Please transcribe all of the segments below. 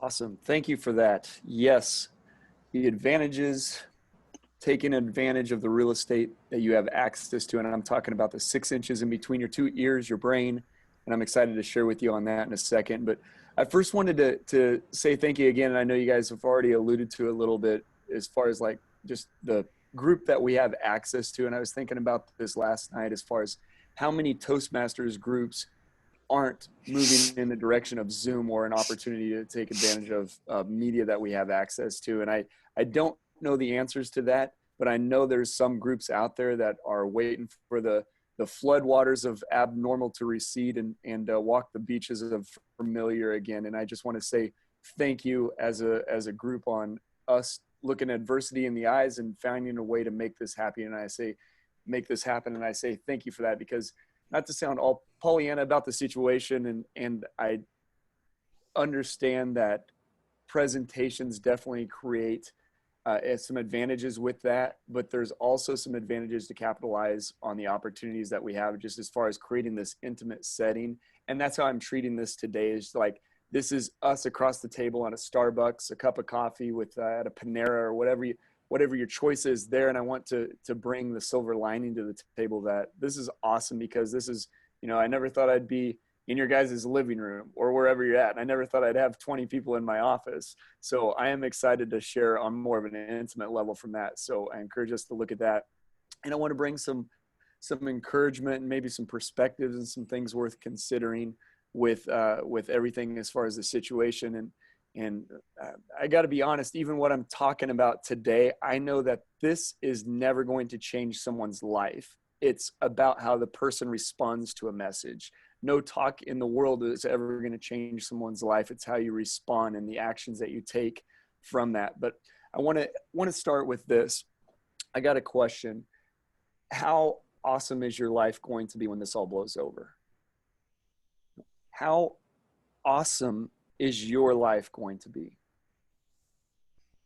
Awesome. Thank you for that. Yes, the advantages, taking advantage of the real estate that you have access to. And I'm talking about the 6 inches in between your two ears, your brain. And I'm excited to share with you on that in a second. But I first wanted to say thank you again. And I know you guys have already alluded to it a little bit as far as like just the group that we have access to. And I was thinking about this last night as far as how many Toastmasters groups aren't moving in the direction of Zoom or an opportunity to take advantage of media that we have access to. And I don't know the answers to that, but I know there's some groups out there that are waiting for the floodwaters of abnormal to recede and walk the beaches of familiar again. And I just want to say thank you as a group on us looking adversity in the eyes and finding a way to make this happen. And I say, make this happen. And I say, thank you for that, because not to sound all Pollyanna about the situation, and I understand that presentations definitely create some advantages with that, but there's also some advantages to capitalize on the opportunities that we have just as far as creating this intimate setting. And that's how I'm treating this today, is like, this is us across the table on a Starbucks, a cup of coffee with at a Panera or whatever your choice is there. And I want to bring the silver lining to the table that this is awesome, because this is, I never thought I'd be in your guys' living room or wherever you're at. And I never thought I'd have 20 people in my office. So I am excited to share on more of an intimate level from that. So I encourage us to look at that. And I want to bring some encouragement and maybe some perspectives and some things worth considering with everything as far as the situation. And I got to be honest, even what I'm talking about today, I know that this is never going to change someone's life. It's about how the person responds to a message. No talk in the world is ever going to change someone's life. It's how you respond and the actions that you take from that. But I want to start with this. I got a question. How awesome is your life going to be when this all blows over? How awesome is your life going to be?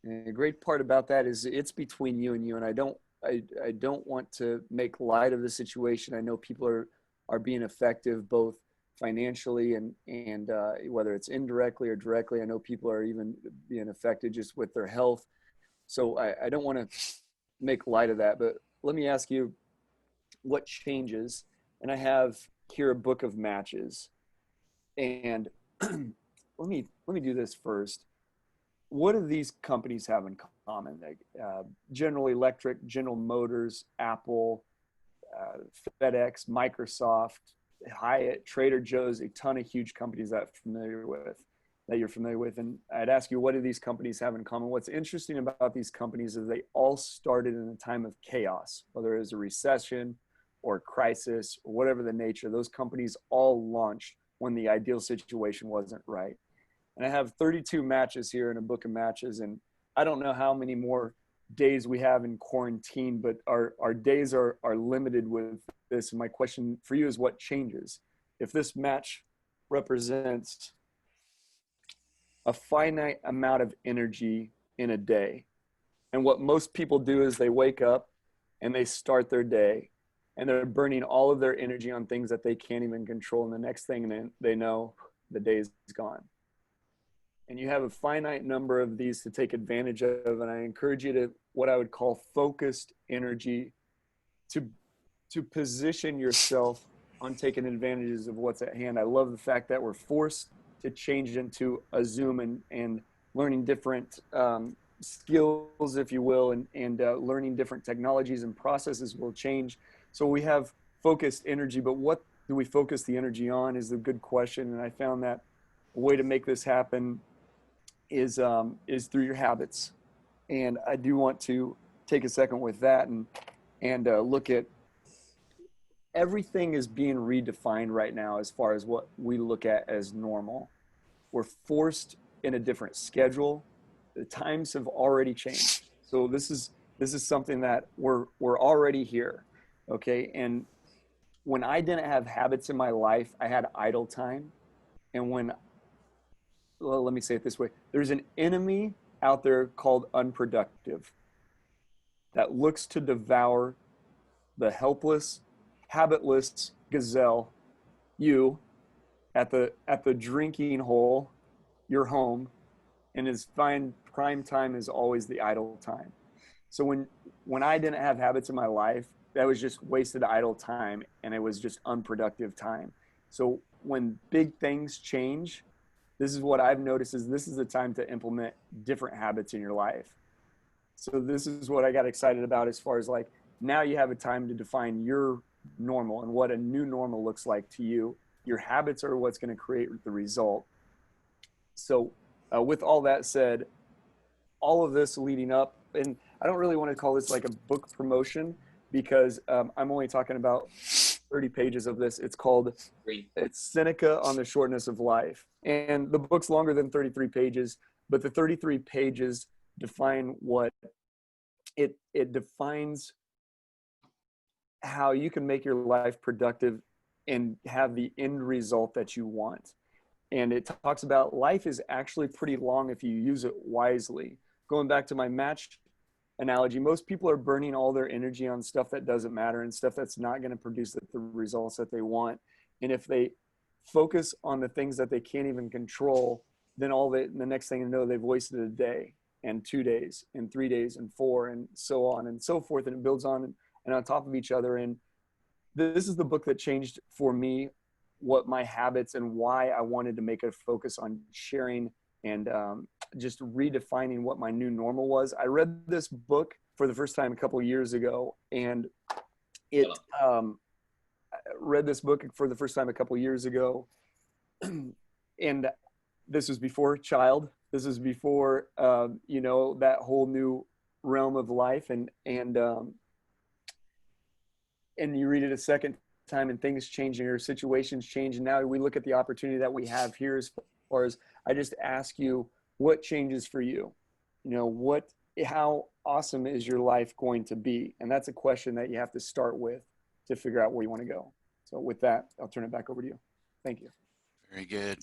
And the great part about that is it's between you and you. And I don't want to make light of the situation. I know people are being effective both financially and whether it's indirectly or directly. I know people are even being affected just with their health. So I don't want to make light of that, but let me ask you what changes. And I have here a book of matches, and let me do this first. What do these companies have in common? General Electric, General Motors, Apple, FedEx, Microsoft, Hyatt, Trader Joe's, a ton of huge companies that you're familiar with. And I'd ask you, what do these companies have in common? What's interesting about these companies is they all started in a time of chaos, whether it was a recession or a crisis or whatever the nature. Those companies all launched when the ideal situation wasn't right. And I have 32 matches here in a book of matches, and I don't know how many more days we have in quarantine, but our days are limited with this. And my question for you is, what changes? If this match represents a finite amount of energy in a day, and what most people do is they wake up and they start their day and they're burning all of their energy on things that they can't even control. And the next thing they know, the day is gone. And you have a finite number of these to take advantage of. And I encourage you to what I would call focused energy to position yourself on taking advantages of what's at hand. I love the fact that we're forced to change into a Zoom and learning different skills, if you will, and learning different technologies and processes will change. So we have focused energy, but what do we focus the energy on is a good question. And I found that a way to make this happen is through your habits. And I do want to take a second with that and look at everything is being redefined right now as far as what we look at as normal. We're forced in a different schedule. The times have already changed. So this is something that we're already here. Okay. And when I didn't have habits in my life, I had idle time. And let me say it this way. There's an enemy out there called unproductive that looks to devour the helpless, habitless gazelle, you, at the drinking hole, your home, and is fine. Prime time is always the idle time. So when I didn't have habits in my life, that was just wasted idle time, and it was just unproductive time. So when big things change, this is what I've noticed is this is the time to implement different habits in your life. So this is what I got excited about as far as like now you have a time to define your normal and what a new normal looks like to you. Your habits are what's going to create the result. So with all that said, all of this leading up, and I don't really want to call this like a book promotion because I'm only talking about 30 pages of this. It's Seneca on the Shortness of Life. And the book's longer than 33 pages, but the 33 pages define what it defines how you can make your life productive and have the end result that you want. And it talks about life is actually pretty long if you use it wisely. Going back to my match analogy, most people are burning all their energy on stuff that doesn't matter and stuff that's not going to produce the results that they want. And if they focus on the things that they can't even control, then the next thing you know, they've wasted a day and 2 days and 3 days and 4 and so on and so forth. And it builds on and on top of each other. And this is the book that changed for me what my habits and why I wanted to make a focus on sharing and just redefining what my new normal was. I read this book for the first time a couple of years ago, and I read this book for the first time a couple of years ago, and this was before child. This is before that whole new realm of life, and you read it a second time and things change and your situations change. And now we look at the opportunity that we have here as far as I just ask you, what changes for you? How awesome is your life going to be? And that's a question that you have to start with to figure out where you want to go. So with that, I'll turn it back over to you. Thank you. Very good.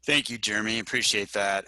Thank you, Jeremy. Appreciate that.